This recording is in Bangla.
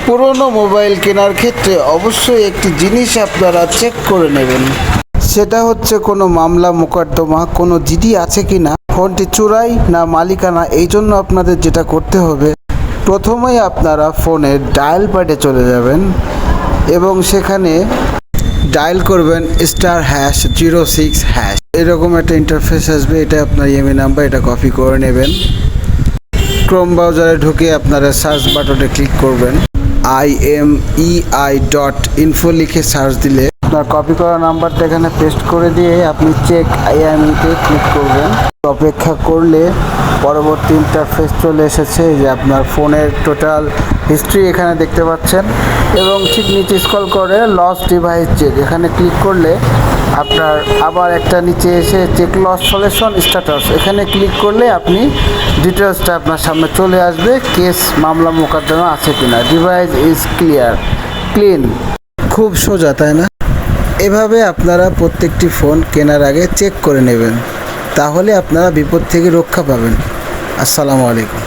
পুরনো মোবাইল কেনার ক্ষেত্রে অবশ্যই একটি জিনিস আপনারা চেক করে নেবেন, সেটা হচ্ছে কোনো মামলা মোকদ্দমা কোনো জিডি আছে কি না, ফোনটি চুরাই না মালিকানা। এই জন্য আপনাদের যেটা করতে হবে, প্রথমেই আপনারা ফোনের ডায়াল প্যাডে চলে যাবেন এবং সেখানে ডায়াল করবেন *#06#। এরকম একটা ইন্টারফেস আসবে, এটা আপনার ইএমআই নাম্বার, এটা কপি করে নেবেন। ক্রোম ব্রাউজারে ঢুকে আপনারা সার্চ বাটনে ক্লিক করবেন, IMEI.info লিখে সার্চ দিলে আপনার কপি করা নাম্বারটা এখানে পেস্ট করে দিয়ে আপনি চেক IMEI-তে ক্লিক করবেন। অপেক্ষা করলে পরবর্তী ইন্টারফেস চলে এসেছে, যে আপনার ফোনের টোটাল হিস্ট্রি এখানে দেখতে পাচ্ছেন এবং ঠিক নিচে স্ক্রল করে লস ডিভাইস চেক এখানে ক্লিক করলে আপনার আবার একটা নিচে এসে চেক লস সলিউশন স্ট্যাটাস এখানে ক্লিক করলে আপনি ডিটেলসটা আপনার সামনে চলে আসবে, কেস মামলা মোকদ্দমা আছে কিনা। Device is clean. খুব সোজা, তাই না? এভাবে আপনারা প্রত্যেকটি ফোন কেনার আগে চেক করে নেবেন, তাহলে আপনারা বিপদ থেকে রক্ষা পাবেন। আসসালামু আলাইকুম।